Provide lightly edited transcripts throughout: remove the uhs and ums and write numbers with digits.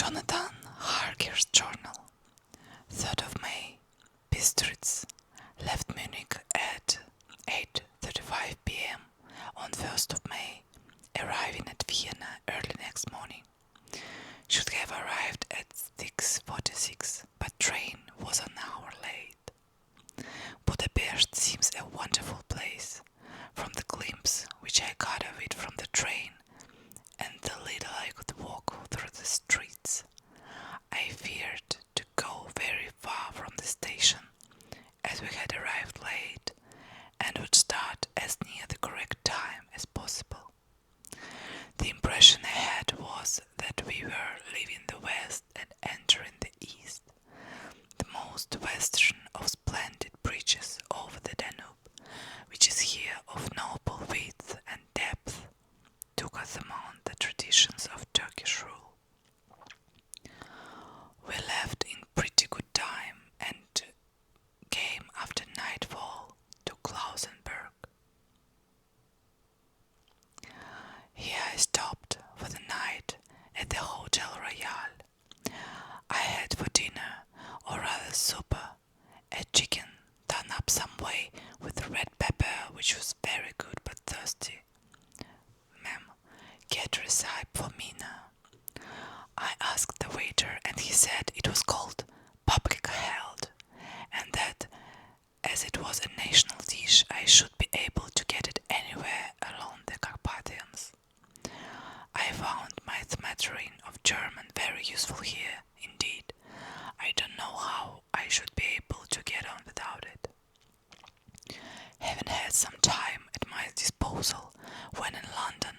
Jonathan Harker's journal. 3rd of May. Bistritz left Munich at 8:35 p.m. on 1st of May, arriving at Vienna early next morning. Should have arrived at 6:46, but train was an hour late. Budapest seems a wonderful place, from the glimpse which I got of it from the train, and the little I could walk through the streets. I feared to go very far from the station, as we had arrived late, and would start as near the correct time as possible. The impression I had was that we were leaving the west and entering the east, the most western of splendid bridges over the Danube, which is here of noble width and depth, took us among the traditions of Turkish rule. We left in pretty good time and came after nightfall to Klausenberg. Here I stopped for the night at the Hotel Royal. I had for dinner, or rather supper, a chicken done up some way with red pepper, which was very good but thirsty. Ma'am, get recipe for Mina. I asked the waiter, and he said it was called paprika held, and that as it was a national dish, I should be able to get it anywhere along the Carpathians. I found my smattering of German very useful here, indeed. I don't know how I should be able to get on without it. Having had some time at my disposal when in London,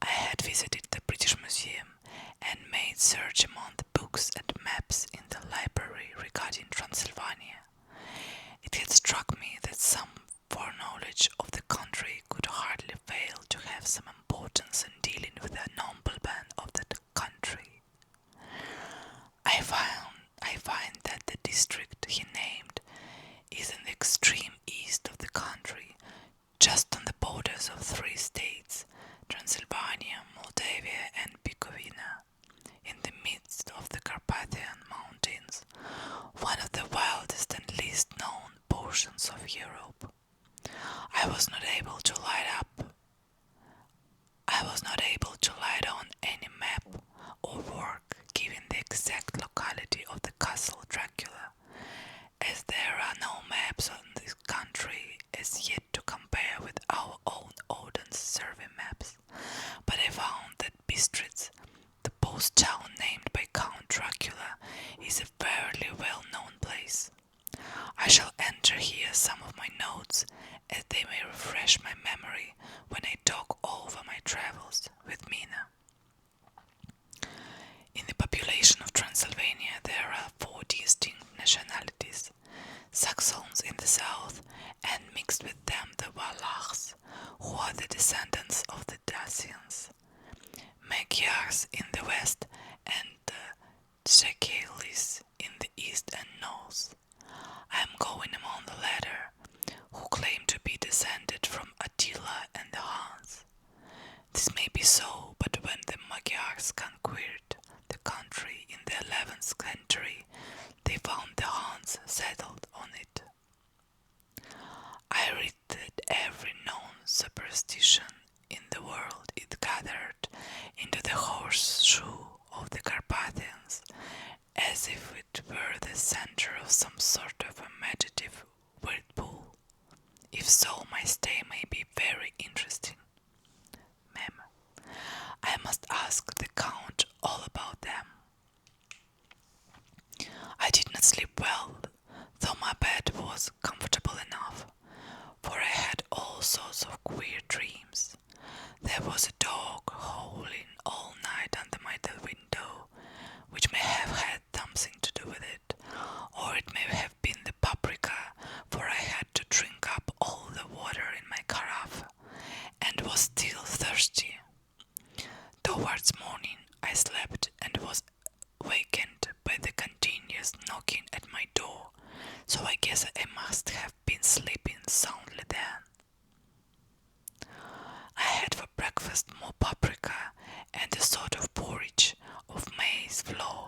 I had visited the British Museum and made search among the books and maps in the library regarding Transylvania. It had struck me that some foreknowledge of the country could hardly fail to have some importance in dealing with the noblemen of that country. I find that the district he named is in the extreme east of the country, just on the borders of 3 states, Transylvania, Moldavia and Bukovina, in the midst of the Carpathian Mountains, one of the wildest and least known portions of Europe. I was not able to light on any map or work giving the exact locality of the castle Dracula, as there are no maps on this country as yet to compare with our own Odense survey maps, but I found that Bistritz, the post town named by Count Dracula, is a fairly well-known place. I shall enter here some of my notes, as they may refresh my memory when I talk over my travels with Mina. In the population of Transylvania there are 4 distinct nationalities: Saxons in the south, and mixed with them the Wallachs, who are the descendants of the Dacians, Magyars in the west, and the Tranquilis in the east and north. I am going among the latter, who claim to be descended from Attila and the Huns. This may be so, but when the Magyars conquered the country in the 11th century, they found the Huns settled on it. I read that every known superstition in the world is gathered into the horseshoe of the Carpathians, as if it were the center of some sort of imaginative whirlpool. If so, my stay may be very interesting. Ma'am, I must ask the Count all about them. I did not sleep well, though my bed was comfortable enough, for I had all sorts of queer dreams. There was a dog howling all night under my window, which may have had something to do with it, or it may have been the paprika, for I had to drink up all the water in my carafe, and was still thirsty. Towards morning I slept and was wakened by the continuous knocking at my door, so I guess I must have been sleeping soundly then. I had for breakfast more paprika and a sort of porridge of maize flour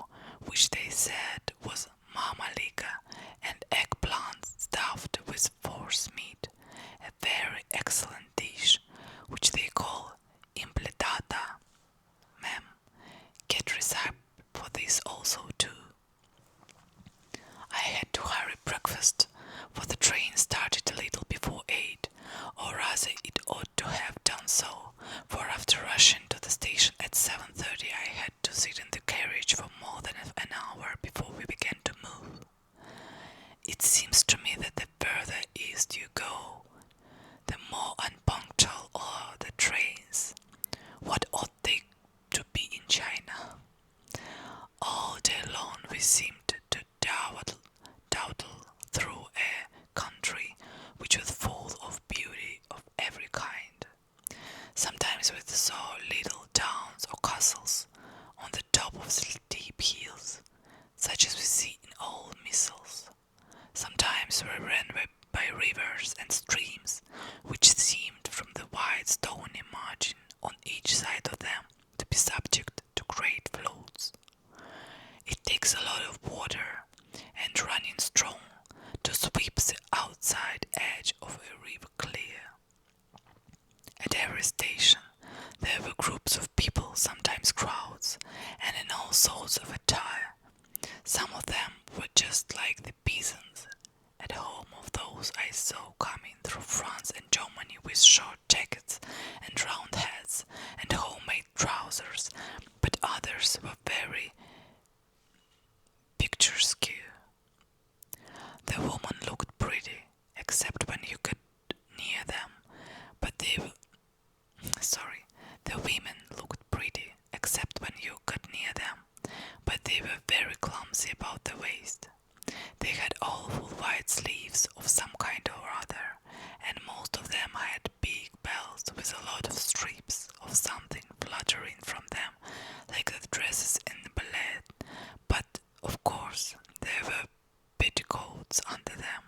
7:30 I had to sit in the carriage for more than an hour before we began to move. It seems to me that the further east you go, the more unpunctual are the trains. What ought they to be in China? All day long we seemed to dawdle through a country which was full of beauty of every kind. Sometimes we saw little towns or castles on the top of steep hills, such as we see in old missals. Sometimes we ran by rivers and streams, which seemed from the wide stony margin on each side of them to be subject to great floods. It takes a lot of water and running strong to sweep the outside edge of a river clear. At every station there were groups of people, sometimes crowds, and in all sorts of attire. Some of them were just like the peasants at home of those I saw coming through France and Germany with short jackets and round hats and homemade trousers, but others were very picturesque. The women looked pretty, except when you got near them, but the women looked pretty, except when you got near them, but they were very clumsy about the waist. They had all full white sleeves of some kind or other, and most of them had big belts with a lot of strips of something fluttering from them, like the dresses in the ballet, but, of course, there were petticoats under them.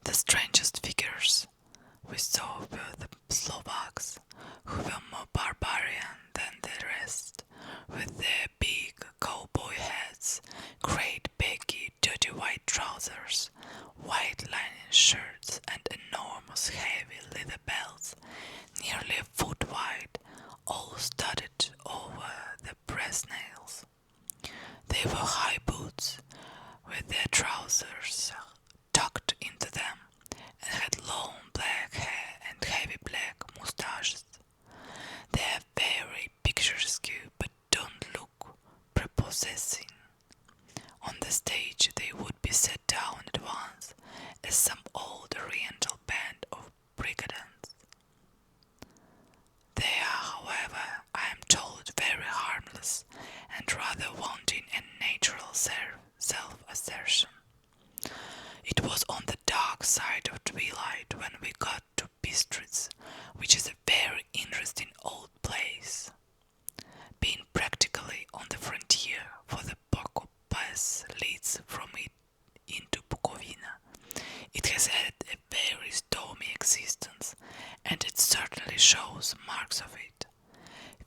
The strangest figures we saw were the Slovaks, who were more barbarian than the rest, with their big cowboy hats, great baggy dirty white trousers, white linen shirts and enormous heavy leather belts, nearly a foot wide, all studded over the breast nails. They wore high boots, with their trousers tucked into them, and had long black hair and heavy black moustaches. They are very picturesque, but don't look prepossessing. On the stage they would be set down at once as some old oriental band of brigands. They are, however, I am told, very harmless and rather wanting in natural self-assertion. It was on the dark side of twilight when we got to Bistritz, which is a very interesting old place, being practically on the frontier, for the Boko Pass leads from it into Bukovina. It has had a very stormy existence, and it certainly shows marks of it.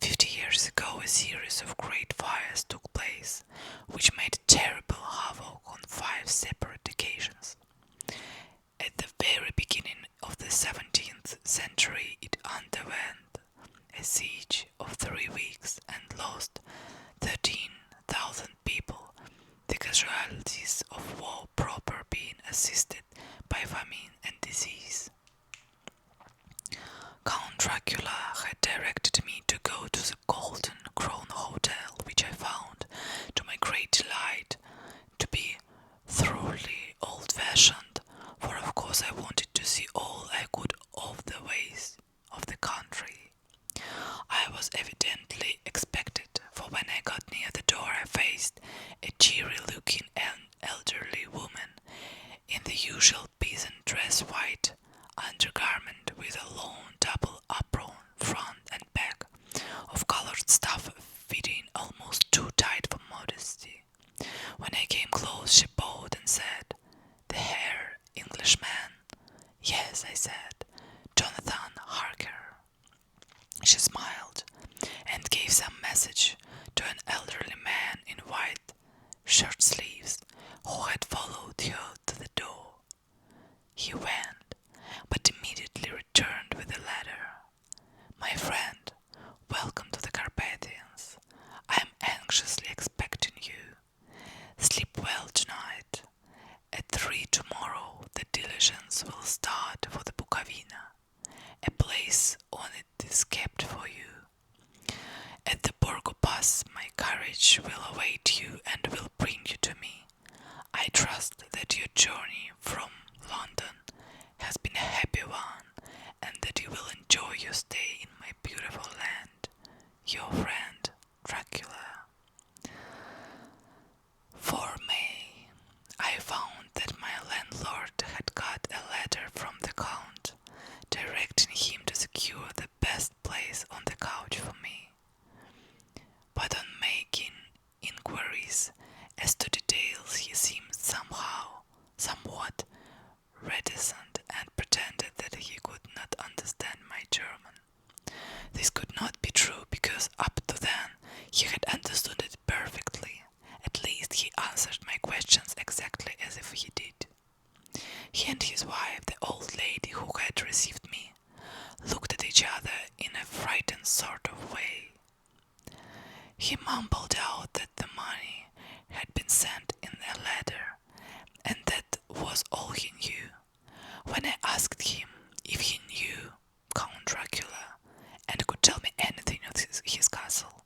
50 years ago a series of great fires took place, which made terrible havoc on 5 separate occasions. At the very beginning of the 17th century it underwent a siege of 3 weeks and lost 13,000 people, the casualties of war proper being assisted by famine and disease. Count Dracula had directed me to go to the Golden Crown Hotel, which I found, to my great delight, to be thoroughly old-fashioned, for of course I wanted to see all I could of the ways of the country. I was evidently expected, for when I got near the door I faced a cheery-looking elderly woman in the usual peasant dress, white undergarment with a long double apron front and back, of colored stuff fitting almost too tight for modesty. When I came close she bowed and said, "The Herr Englishman?" "Yes," I said, "Jonathan Harker." She smiled and gave some message to an elderly man in white shirt sleeves who had followed her to the door. He went, but immediately returned with a letter. "My friend, welcome to the Carpathians. I am anxiously expecting you. Sleep well tonight. At 3 tomorrow the diligence will start for the Bukovina. A place on it is kept for you. He had understood it perfectly. At least he answered my questions exactly as if he did. He and his wife, the old lady who had received me, looked at each other in a frightened sort of way. He mumbled out that the money had been sent in a letter, and that was all he knew. When I asked him if he knew Count Dracula and could tell me anything of his castle,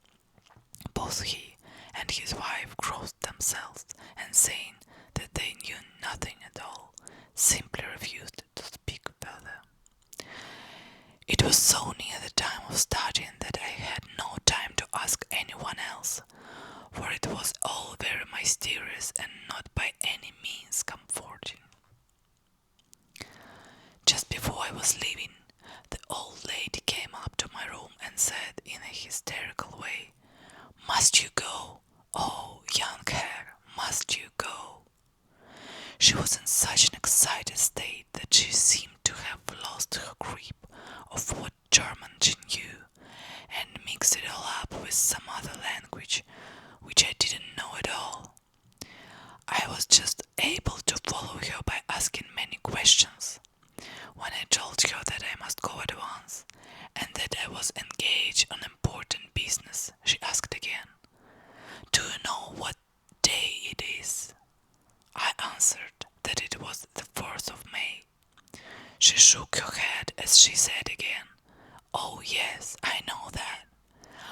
both he and his wife crossed themselves and saying that they knew nothing at all, simply refused to speak further. It was so near the time of starting that I had no time to ask anyone else, for it was all very mysterious and not by any means comforting. Just before I was leaving, the old lady came up to my room and said in a hysterical way, "Must you go? Oh, young hare, must you go?" She was in such an excited state that she seemed to have lost her grip of what German she knew and mixed it all up with some other language which I didn't know at all. I was just able to follow her by asking many questions. When I told her that I must go at once and that I was engaged on important business, she asked again, "Do you know what day it is?" I answered that it was the 4th of May. She shook her head as she said again, "Oh yes, I know that.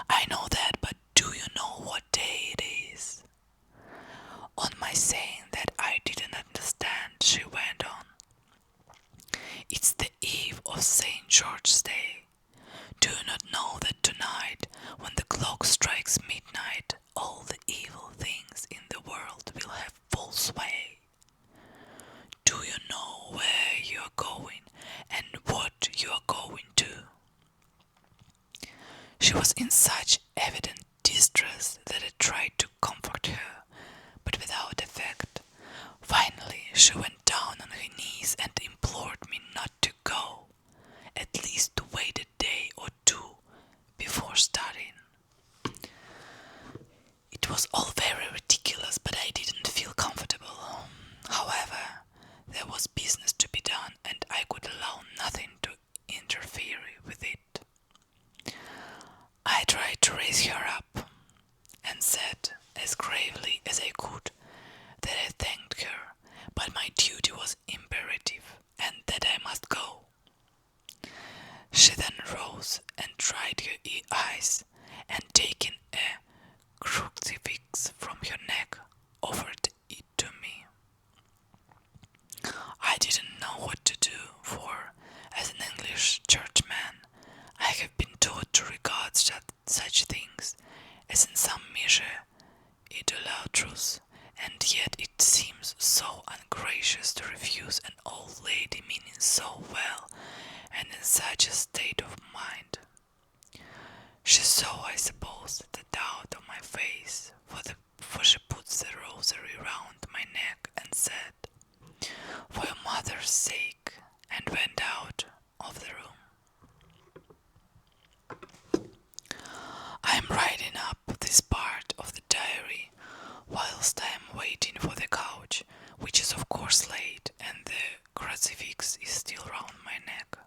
I know that, but do you know what day it is?" On my saying that I didn't understand, she went on, "It's the eve of St. George's Day. Do you not know that tonight, when the clock strikes midnight, all the evil things in the world will have full sway? Do you know where you are going and what you are going to?" She was in such evident distress that I tried to comfort her, but without effect. Finally, she went down on her knees and implored me not to go, at least to wait a day or two before starting. It was all very ridiculous, but I didn't feel comfortable. However, there was business to be done, and I could allow nothing to interfere with it. I tried to raise her up, and said, as gravely as I could, that I thanked her, but my duty was imperative, and that I must go. She then rose and dried her eyes, and taking a crucifix from her neck, offered it to me. I didn't know what to do, for, as an English churchman, I have been taught to regard such things as in some measure idolatrous, and yet it seems so ungracious to refuse an old lady meaning so well and in such a state of mind. She saw, I suppose, the doubt on my face, for she put the rosary round my neck and said, "For your mother's sake," and went out of the room. I am writing up this part of the diary whilst I am waiting for the couch, which is of course late, and the crucifix is still round my neck.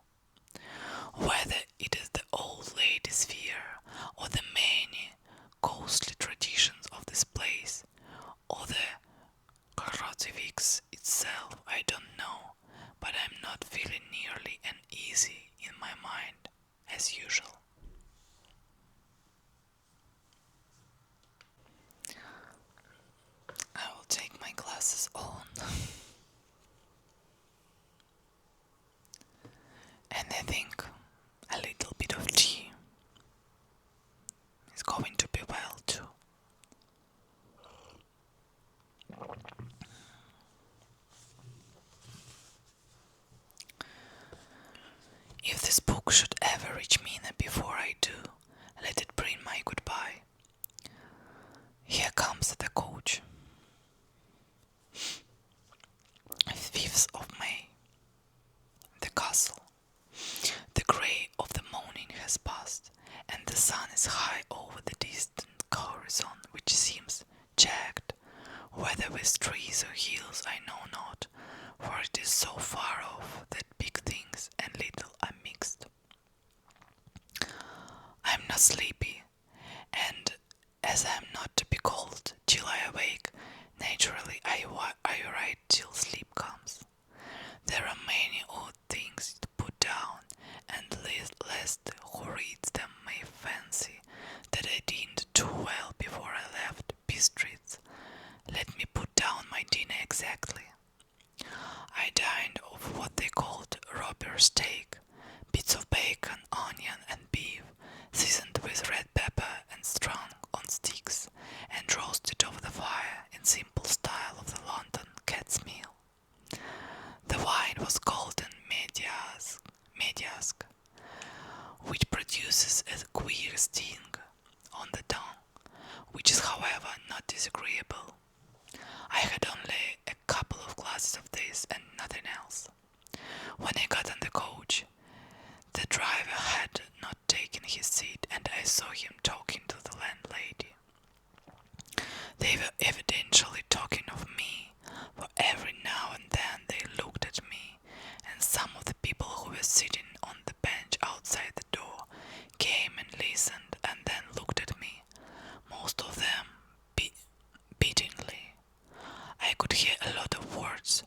Whether it is the old lady's fear, or the many ghostly traditions of this place, or the crucifix itself, I don't know, but I'm not feeling nearly uneasy in my mind as usual. I will take my glasses on. And I think a little bit of tea is going to be well too. If this book should ever reach Mina before I do, let it bring my goodbye. Here comes the coach. 5th of May. The castle. The grey of the morning has passed, and the sun is high over the distant with trees or hills I know not, for it is so far off that big things and little are mixed. I am not sleepy, and as I am not to be called till I awake, naturally I write till sleep comes. There are many odd things to put down, and lest who reads them may fancy that I didn't too well before I left Bistritz. Let me put down my dinner exactly. I dined off what they called robber steak, bits of bacon, onion, and beef, seasoned with red pepper and strung on sticks, and roasted over the fire in simple style of the London cat's meal. The wine was golden mediask, which produces a queer sting on the tongue, which is however not disagreeable. I had only a couple of glasses of this and nothing else. When I got on the coach, the driver had not taken his seat, and I saw him talking to the landlady. They were evidently talking of me, for every now and then they looked at me, and some of the people who were sitting on the bench outside the door came and listened and then looked at me, most of them beatingly. I could hear a lot of words,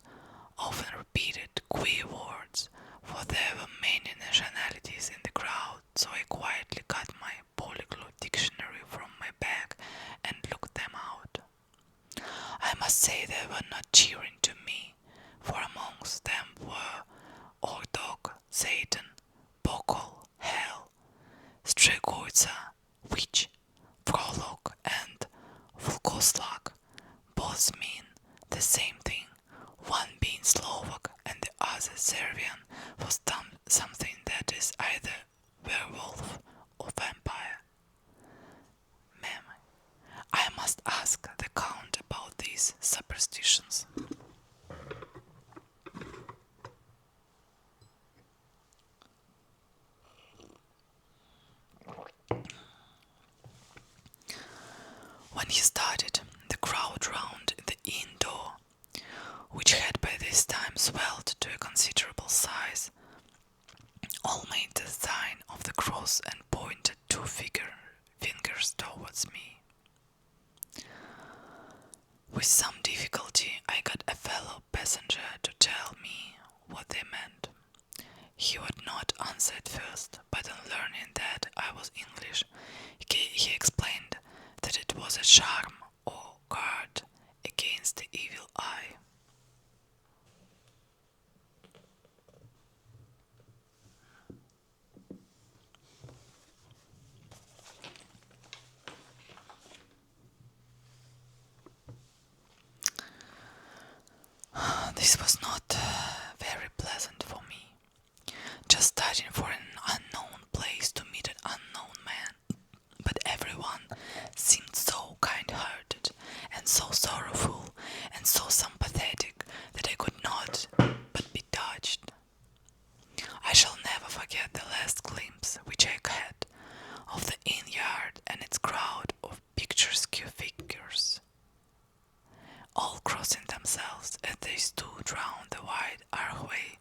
often repeated queer words, for there were many nationalities in the crowd, so I quietly got my polyglot dictionary from my bag and looked them out. I must say they were not cheering to me, for amongst them were Ordog, Satan, Bokol, Hell, Stregoica, Witch, Prolog, and Volkoslag. Both mean the same thing, one being Slovak and the other Serbian for something that is either werewolf or vampire. I must ask the Count about these superstitions. When he started, the crowd round the inn door, which had by this time swelled to a considerable size, all made the sign of the cross and pointed two fingers towards me. With some difficulty I got a fellow passenger to tell me what they meant. He would not answer at first, but on learning that I was English, he explained that it was a charm or guard against the evil eye. This was not very pleasant for me, just starting for an unknown place to meet an unknown man, but everyone seemed so kind-hearted and so sorrowful and so sympathetic that I could not but be touched. I shall never forget the last glimpse which I had of the inn yard and its crowd of picturesque figures, all crossing themselves as they stood round the wide archway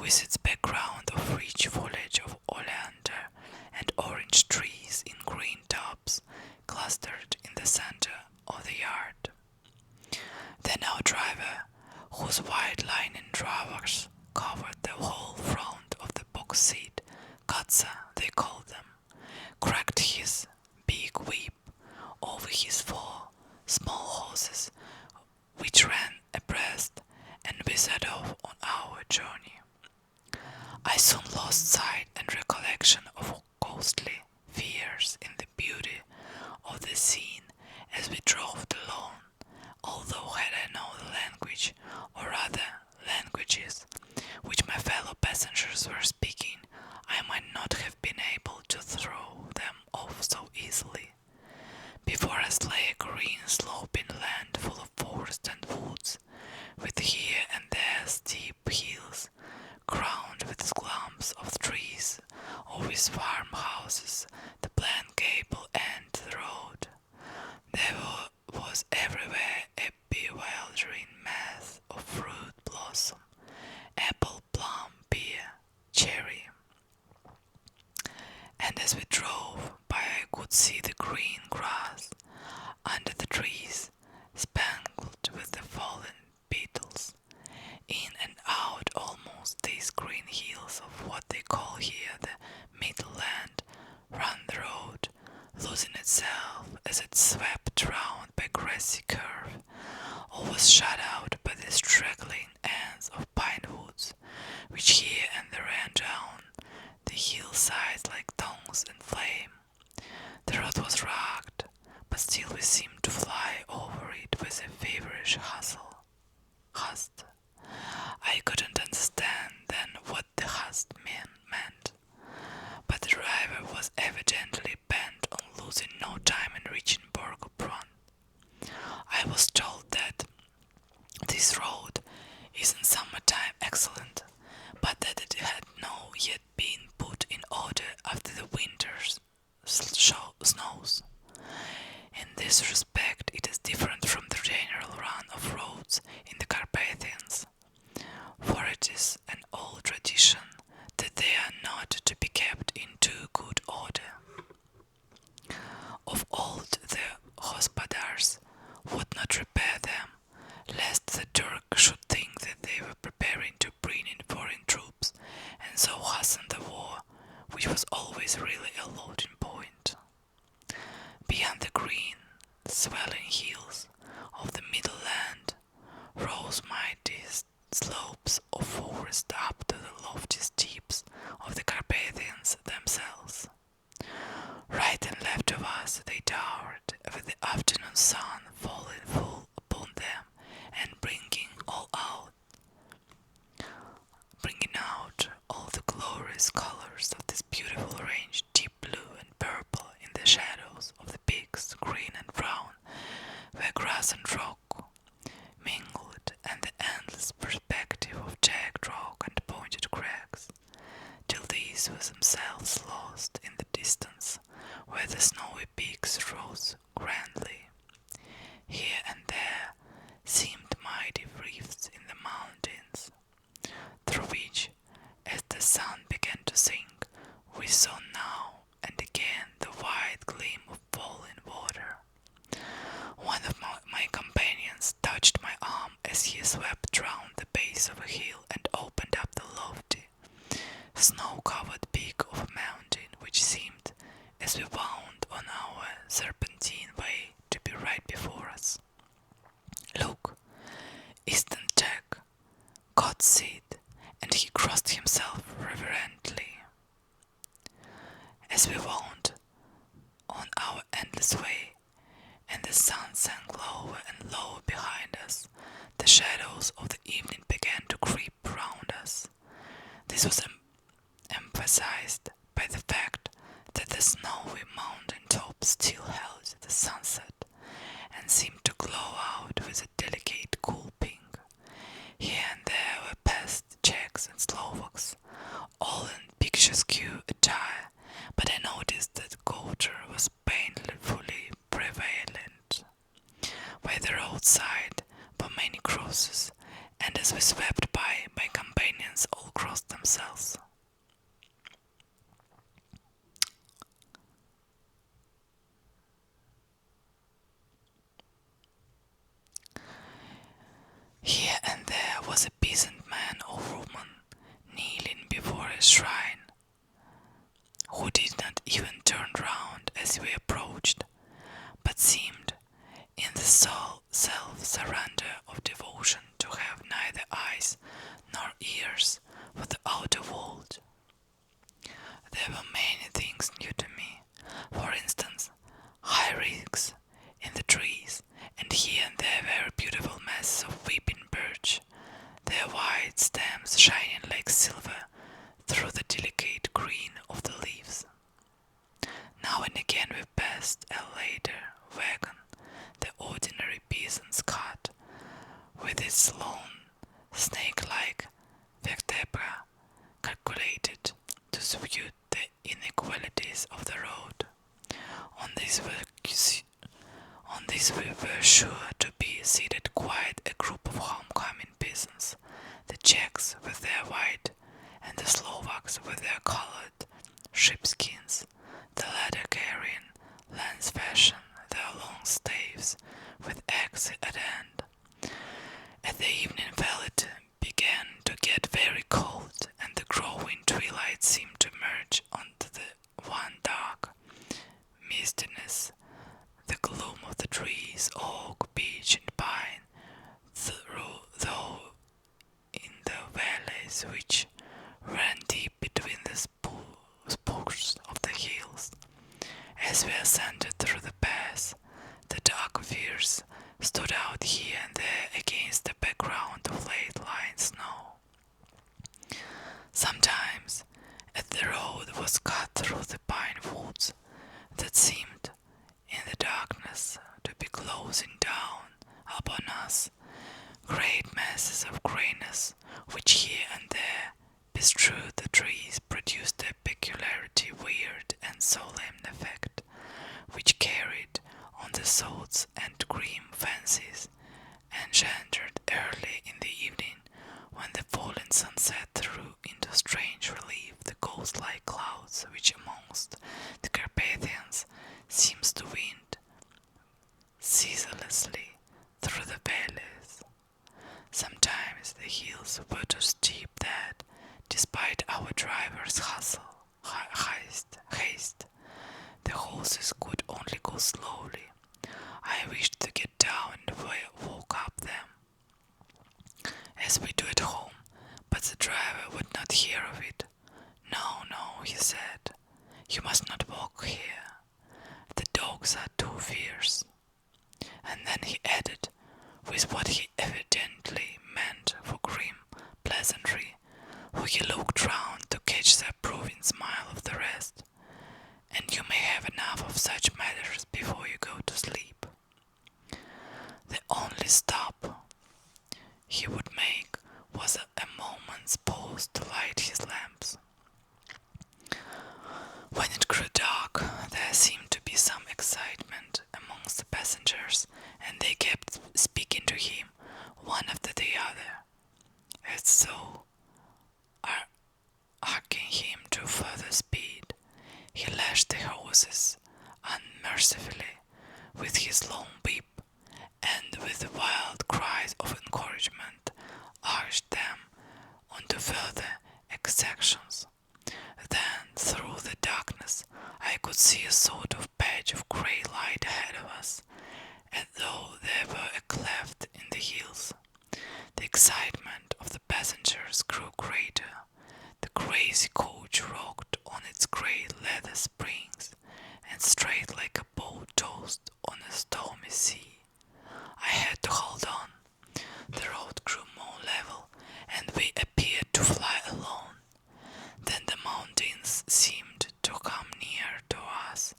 with its background of rich foliage of oleander and orange trees in green tubs clustered in the center of the yard. The now driver, whose white linen drawers covered the whole front of the box seat, Katza they called them, cracked his big whip over his 4 small horses, which ran abreast, and we set off on our journey. I soon lost sight and recollection of ghostly fears in the beauty of the scene as we drove along, although had I known the language, or rather languages, which my fellow passengers were speaking, I might not have been able to throw them off so easily. Before us lay a green sloping land full of forest and woods, with here and there steep hills, crowned with clumps of trees, or with farmhouses as it swept round by grassy curve, or was shut out by the straggling ends of pine woods, which here and there ran down the hillsides like tongues in flame. The road was rugged, but still we seemed to fly over it with a feverish hust. I couldn't understand then what the hust meant, but the driver was evidently bent on losing no time in reaching Borgobron. I was told that this road is in summertime excellent, but that it had not yet been put in order after the winter's snows. In this respect it is different from the general run of roads in the Carpathians, for it is an old tradition that they are not to be kept in too good order. Of old the hospodars would not repair them, lest the Turk should think that they were preparing to bring in foreign troops, and so hasten the war, which was always really a loading point. Beyond the green, swelling hills of the Middle Land rose mighty slopes of forest up to the lofty steeps of the Carpathians themselves. Right and left of us they towered, with the afternoon sun falling full upon them and bringing out all the glorious colors of this beautiful range, deep blue and purple in the shadows of the peaks, green and brown, where grass and rock mingled, and the endless perspective of jagged rock and pointed crags, till these were themselves lost in the distance, where the snowy peaks rose grandly. Here and there seemed mighty rifts in the mountains, through which, as the sun began to sink, we saw now and again the white gleam of falling water. One of my companions touched my arm as he swept round the base of a hill and opened up the lofty, snow-covered peak of a mountain which seemed, as we wound on our serpentine way, to be right before us. "Look, Eastern Jack," God said, and he crossed himself reverently. As we wound on our endless way, and the sun sank lower and lower behind us, the shadows of the evening began to creep round us. This was emphasized by the fact that the snowy mountain tops still held the sunset, and seemed to glow out with a delicate cool pink. Here and there were passed Czechs and Slovaks, all in picturesque attire, but I noticed that culture was painfully prevalent. By the roadside were many crosses, and as we swept by, my companions all crossed themselves. Here and there was a peasant man or woman kneeling before a shrine, who did not even turn round as we approached, but seemed, in the self-surrender of devotion, to have neither eyes nor ears for the outer world. There were many things new to me. For instance, high ricks in the trees, and here and there very beautiful masses of weeping birch, their white stems shining like silver through the delicate green of the leaves. Now and again we passed a later wagon, the ordinary peasant's cart, with its long, snake-like vertebra calculated to subdue the inequalities of the road. On this we were sure to be seated quite a group of homecoming peasants, the Czechs with their white, and the Slovaks with their colored sheepskins, the latter carrying, lance fashion, their long staves with axes at end. As the evening fell, it began to get very cold, and the growing twilight seemed to merge onto the one dark mistiness. The trees, oak, beech, and pine, though in the valleys which ran deep between the spokes of the hills. As we ascended through the pass, the dark figures stood out here and there against the background of late-lying snow. Sometimes, as the road was cut through the pine woods that seemed, in the darkness, to be closing down upon us, great masses of grayness, which here and there bestrewed the trees, produced a peculiarly weird and solemn effect, which carried on the thoughts and grim fancies, engendered early in the evening, when the falling sunset threw into strange relief the ghost-like clouds which amongst the Carpathians seems to wind ceaselessly through the valleys. Sometimes the hills were too steep that, despite our driver's haste, the horses could only go slowly. I wished to get down and walk up them, as we do at home, but the driver would not hear of it. No, no, he said, you must not walk here. The dogs are too fierce. And then he added, with what he evidently meant for grim pleasantry, for he looked round to catch the approving smile of the rest, and you may have enough of such matters before you go to sleep. The only stop he would make was a moment's pause to light his lamps. When it grew dark, there seemed to be some excitement amongst the passengers, and they kept speaking to him, one after the other, as though urging him to further speed. He lashed the horses unmercifully with his long whip, and with wild cries of encouragement urged them on to further exactions. Then, through the darkness, I could see a sort of patch of grey light ahead of us, as though there were a cleft in the hills. The excitement of the passengers grew greater. The crazy coach rocked on its grey leather springs and strayed like a boat tossed on a stormy sea. I had to hold on. The road grew more level, and we appeared to fly alone. Then the mountains seemed to come near to us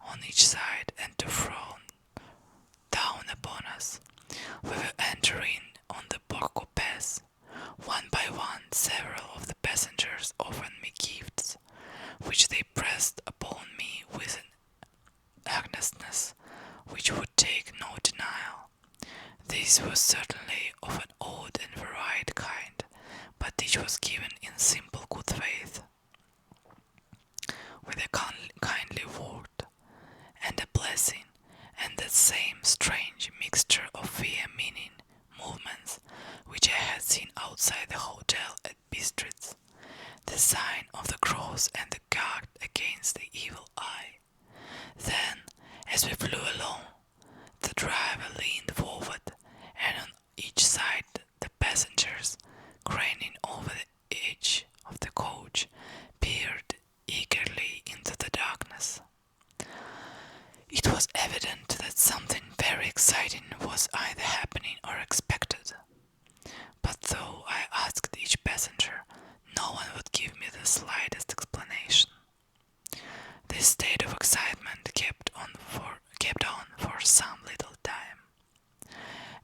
on each side and to frown down upon us. We were entering on the Borgo Pass. One by one, several of the passengers offered me gifts, which they pressed upon me with an earnestness which would take no denial. This was certainly of an odd and varied kind, but each was given in simple good faith, with a kindly word and a blessing, and that same strange mixture of fear-meaning movements which I had seen outside the hotel at Bistritz, the sign of the cross and the guard against the evil eye. Then, as we flew along, the driver leaned forward, and on each side the passengers, craning over the edge of the coach, peered eagerly into the darkness. It was evident that something very exciting was either happening or expected, but though I asked each passenger, no one would give me the slightest explanation. This state of excitement kept on for some little time,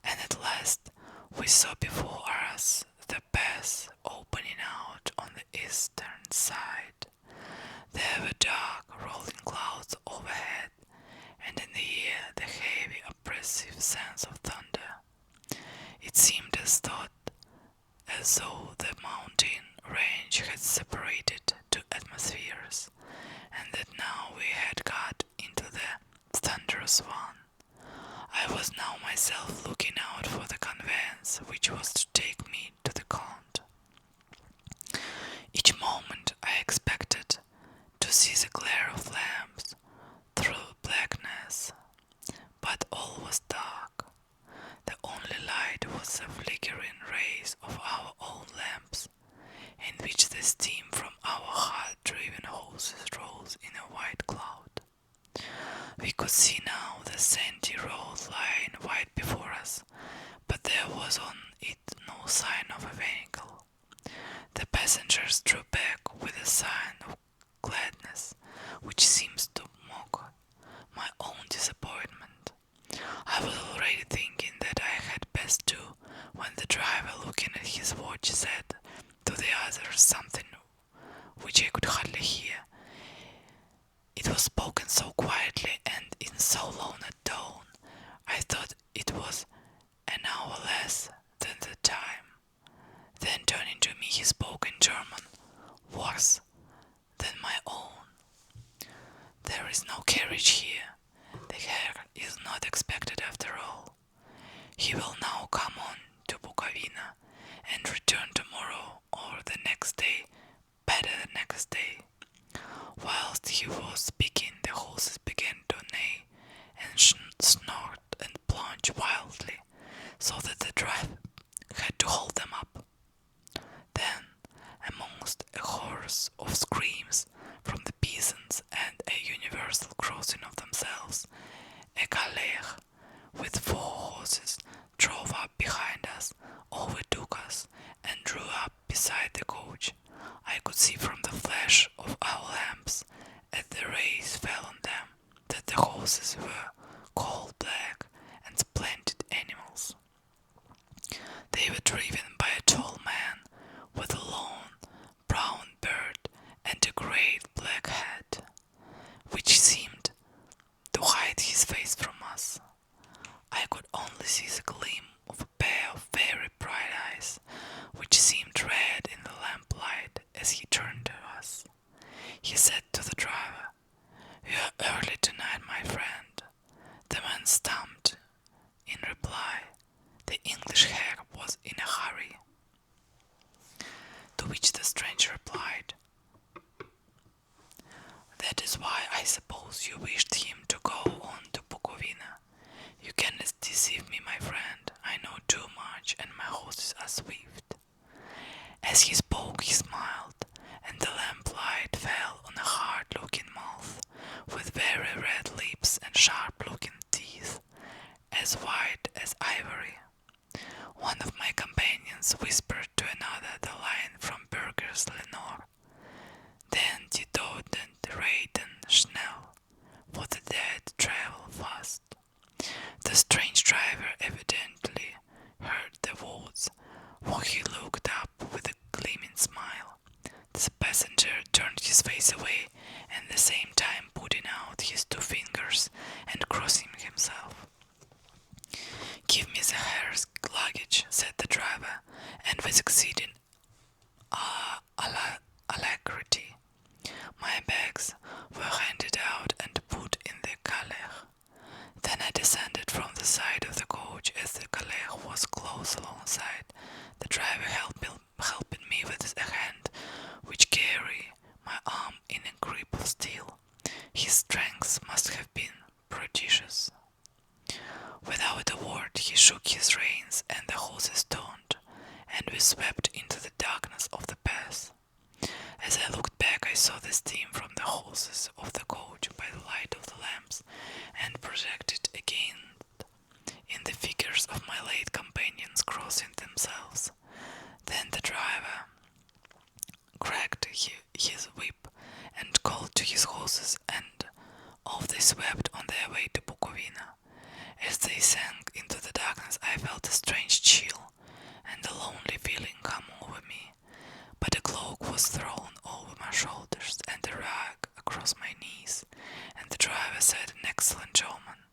and at last we saw before us the pass opening out on the eastern side. There were dark, rolling clouds overhead, and in the air the heavy, oppressive sense of thunder. It seemed as though the mountain range had separated two atmospheres, and that now we had got into the thunderous one. I was now myself looking out for the conveyance which was to take me to the Count. Each moment I expected to see the glare of lamps through blackness, but all was dark. The only light was the flickering rays of our own lamps, in which the steam from our hard-driven hoses rose in a white cloud. We could see now the sandy road lying white before us, but there was on it no sign of a vehicle. The passengers drew back with a sign of gladness, which seems to mock my own disappointment. I was already thinking that I had best do, when the driver, looking at his watch, said to the others something which I could hardly hear. It was spoken so quietly and in so low a tone, I thought it was an hour less than the time. Then turning to me, he spoke in German, worse than my own. There is no carriage here. The Herr is not expected after all. He will now come on to Bukovina and return tomorrow or the next day, better the next day. Whilst he was speaking, the horses began to neigh and snort and plunge wildly, so that the driver had to hold them up. Then, amongst a chorus of screams from the peasants and a universal crossing of themselves, a calèche with 4 horses drove up behind us, overtook us, and drew up beside the coach. I could see from the flash of our lamps, as the rays fell on them, that the horses were coal black and splendid animals. They were driven by a tall man with a long brown beard and a great black hat, which seemed to hide his face from us. I could only see the gleam of a pair of very bright eyes, which seemed red in the lamplight as he turned to us. He said to the driver, "You are early tonight, my friend." The man stamped in reply. The English Herr was in a hurry. To which the stranger replied, "That is why I suppose you wished him to go on to Bukovina. You cannot deceive me, my friend. I know too much, and my horses are swift." As he spoke, he smiled, and the lamplight fell on a hard-looking mouth, with very red lips and sharp-looking teeth, as white as ivory. One of my companions whispered to another the line from Burger's Lenore, "Den die Toten reiten schnell, for the dead travel fast." The strange driver evidently heard the words, for he looked up with a gleaming smile. The passenger turned his face away, at the same time putting out his 2 fingers and crossing himself. "Give me the Herr's luggage," said the driver, and with exceeding alacrity my bags were handed out and put in the calèche. Then I descended from the side of the coach as the calèche was close alongside, the driver helping me with a hand which carried my arm in a grip of steel. His strength must have been prodigious. Without a word, he shook his reins, and the horses turned, and we swept into the darkness of the pass. As I looked back, I saw the steam from the horses of the coach by the light of the lamps, and projected again in the figures of my late companions crossing themselves. Then the driver cracked his whip and called to his horses, and off they swept on their way to Bukovina. As they sank into the darkness, I felt a strange chill and a lonely feeling come over me, but a cloak was thrown over my shoulders and a rug across my knees, and the driver said in excellent German,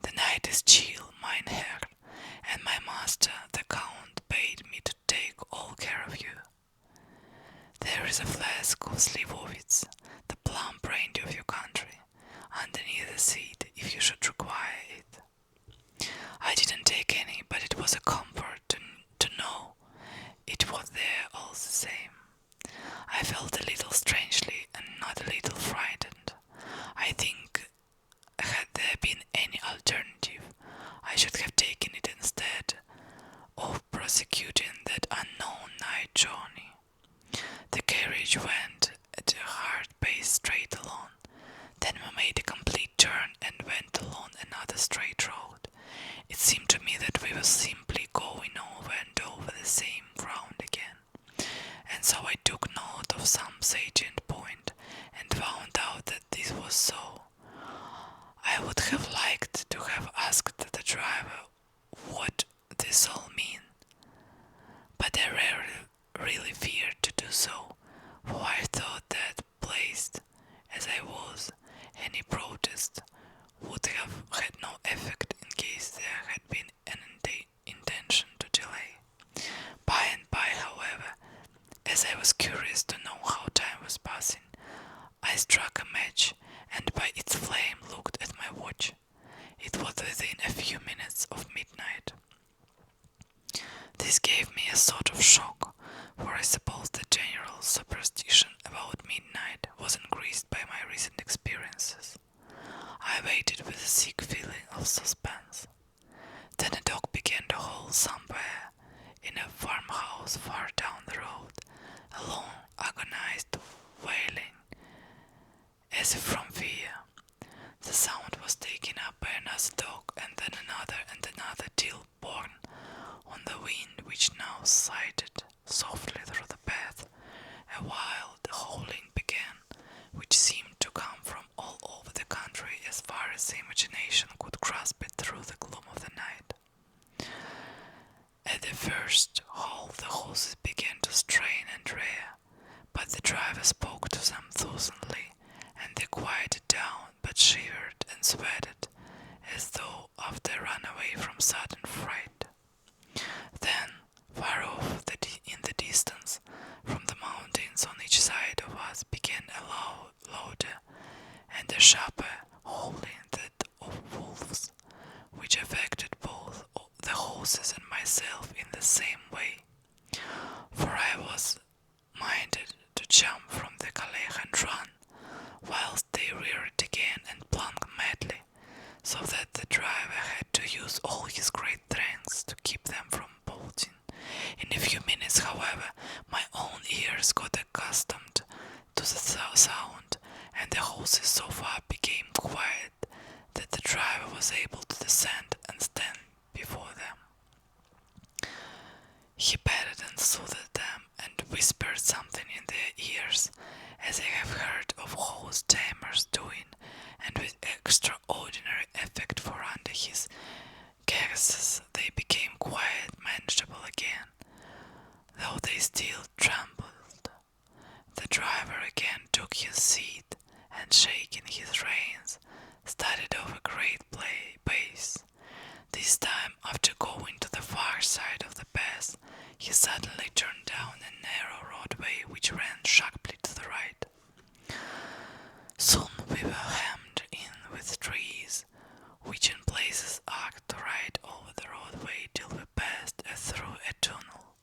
"The night is chill, mein Herr, and my master, the Count, bade me to take all care of you. There is a flask of Slivovitz, the plum brandy of your country, underneath the seat if you should require it. I should have taken it instead of prosecuting that unknown night journey. The carriage went at a hard pace straight along. Then we made a complete turn and went along another straight road. It seemed to me that we were simply going over and over the same ground again. And so I took note of some salient point and found out that this was so. I would have liked to have asked the driver what this all meant, but I really feared to do so, for I thought that, placed as I was, any protest would have had no effect in case there had been an intention to delay. By and by, however, as I was curious to know how time was passing, I struck a match and by its flame looked at my watch. It was within a few minutes of midnight. This gave me a sort of shock, for I suppose the general superstition about midnight was increased by my recent experiences. I waited with a sick feeling of suspense. Then a dog began to howl somewhere in a farmhouse far down the road, a long, agonized wailing, as if from fear. The sound was taken up by another dog and then another till borne on the wind, which now sighted softly through the path. A wild howling began, which seemed to come from all over the country as far as the imagination could grasp it through the gloom of the night. At the first howl the horses began to strain and rear, but the driver spoke to them soothingly, and they quieted down, but shivered and sweated, as though after a run away from sudden fright. Then, far off in the distance, from the mountains on each side of us began a louder and a sharper howling that of wolves, which affected both the horses and myself in the same way, for I was minded to jump from the calèche and run, whilst they reared again and plunged madly, so that the driver had to use all his great strength to keep them from bolting. In a few minutes, however, my own ears got accustomed to the sound, and the horses so far became quiet that the driver was able to descend and stand before them. He petted and soothed them and whispered something in their ears, as I have heard of horse tamers doing, and with extraordinary effect, for under his caresses they became quite manageable again, though they still trembled. The driver again took his seat, and shaking his reins, started over great pace. This time, after going to the far side of the pass, he suddenly turned down a narrow roadway which ran sharply to the right. Soon we were hemmed in with trees, which in places arced right over the roadway till we passed through a tunnel,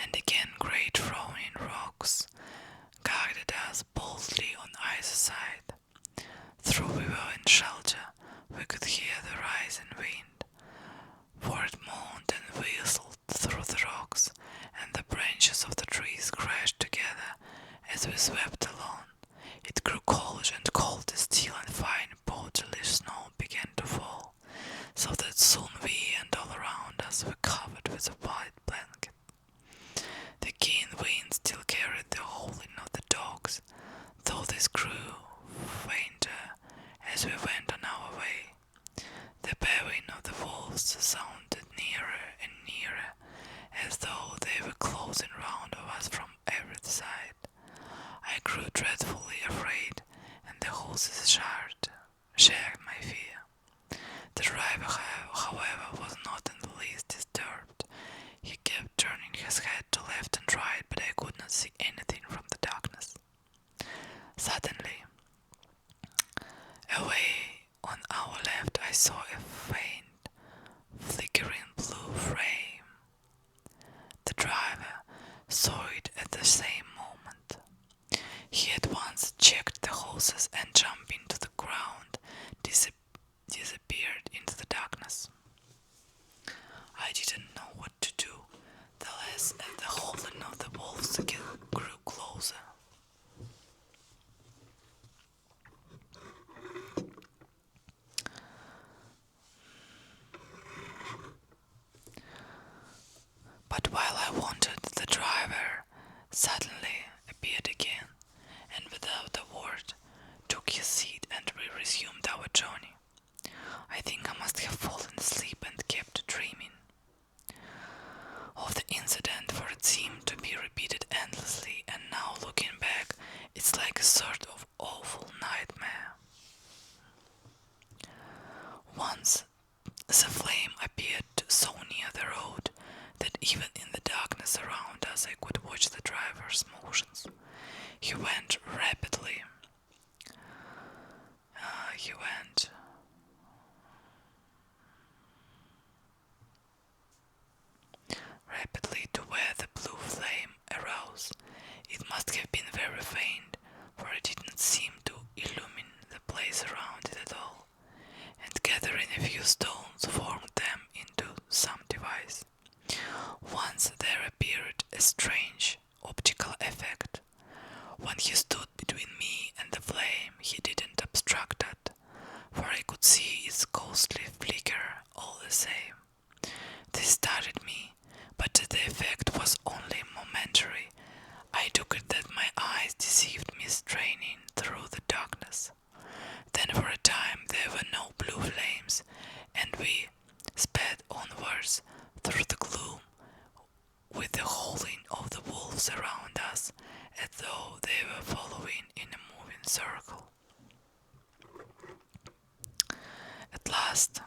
and again great frowning rocks guarded us boldly on either side. Though we were in shelter, we could hear the rising wind, for it moaned and whistled through the rocks, and the branches of the trees crashed together as we swept along. It grew cold and colder still, and fine powdery snow began to fall, so that soon we and all around us were covered with a white blanket. The keen wind still carried the howling of the dogs, though this grew fainter as we went on our way. The baying of the wolves sounded nearer and nearer, as though they were closing round of us from every side. I grew dreadfully afraid, and the horses shared my fear. The driver, however, was not in the least disturbed. He kept turning his head to left and right, but I could not see anything from the darkness. Suddenly, away on our left, I saw a faint, flickering blue flame. The driver saw it at the same moment. He at once checked the horses and, jumping to the ground, disappeared into the darkness. The flame appeared so near the road that even in the darkness around us I could watch the driver's motions. He went rapidly. He went rapidly to where the blue flame arose. It must have been very faint, for it didn't seem to illumine the place around it at all, and gathering a few stones formed them into some device. Once there appeared a strange optical effect. When he stood between me and the flame, he didn't obstruct it, for I could see its ghostly flicker all the same. This startled me, but the effect was only momentary. I took it that my eyes deceived me straining through the darkness. Then for a time there were no blue flames, and we sped onwards through the gloom, with the howling of the wolves around us, as though they were following in a moving circle. At last,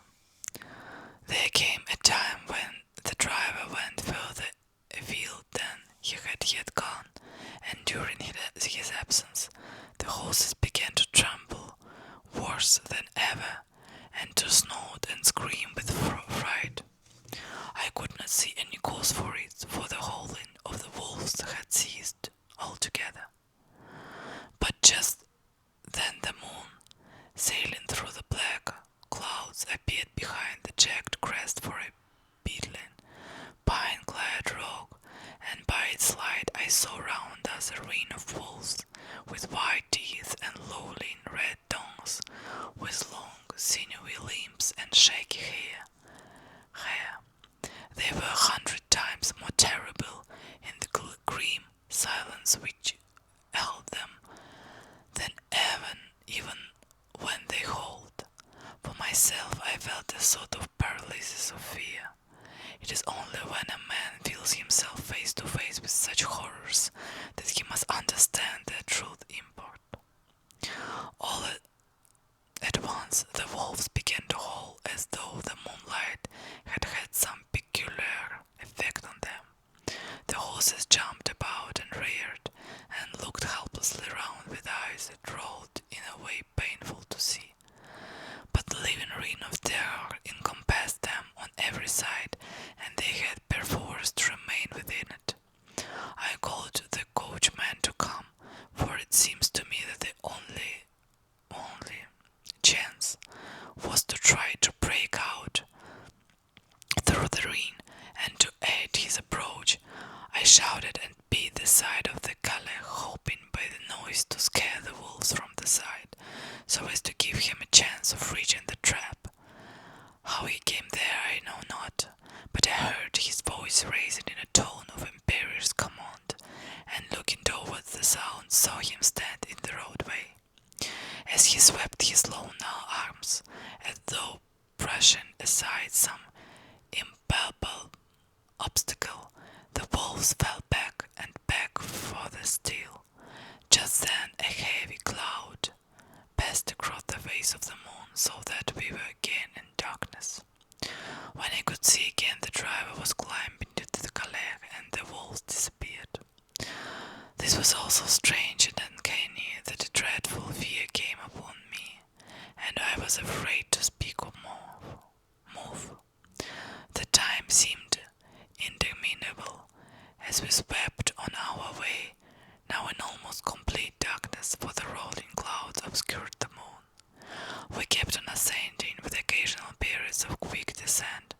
there came a time when the driver went further afield than he had yet gone, and during his absence, the horses began to tremble worse than ever, and to snort and scream with fright. I could not see any cause for it, for the howling of the wolves had ceased altogether. But just then the moon, sailing through the black clouds, appeared behind the jagged crest for a beetling, pine-clad rock, and by its light I saw round us a ring of wolves, with white teeth and lolling red tongues, with long sinewy limbs and shaky hair. They were 100 times more terrible in the grim silence which held them than even when they howled. For myself, I felt a sort of paralysis of fear. It is only when a man feels himself face to face with such horrors that he must understand their true import. All at once, the wolves began to howl as though the moonlight had had some peculiar effect on them. The horses jumped about and reared, and looked helplessly round with eyes that rolled in a way painful to see. But the living ring of terror encompassed them on every side, and they had perforce to remain within it. I called the coachman to come, for it seems to me that the only chance was to try to break out through the ring, and to aid his approach, I shouted and beat the side of the galley, hoping by the noise to scare the wolves from the side, so as to give him a chance of reaching the trap. How he came there I know not, but I heard his voice raised in a tone of imperious command, and looking towards the sound saw him stand in the roadway. As he swept his long arms, as though brushing aside some impalpable obstacle, the wolves fell back and back further still. Just then a heavy cloud passed across the face of the moon, so that we were again in darkness. When I could see again, the driver was climbing into the calèche and the wolves disappeared. This was also strange and uncanny, that a dreadful fear came upon me, and I was afraid to speak or move. The time seemed interminable as we swept on our way, now in almost complete darkness, for the rolling clouds obscured the moon. We kept on ascending, with occasional periods of quick descent,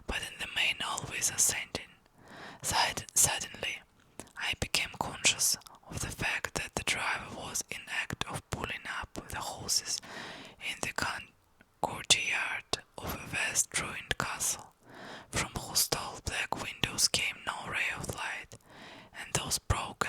but in the main always ascending. Suddenly, I became conscious of the fact that the driver was in act of pulling up the horses in the courtyard of a vast ruined castle, from whose tall black windows came no ray of light, and those broken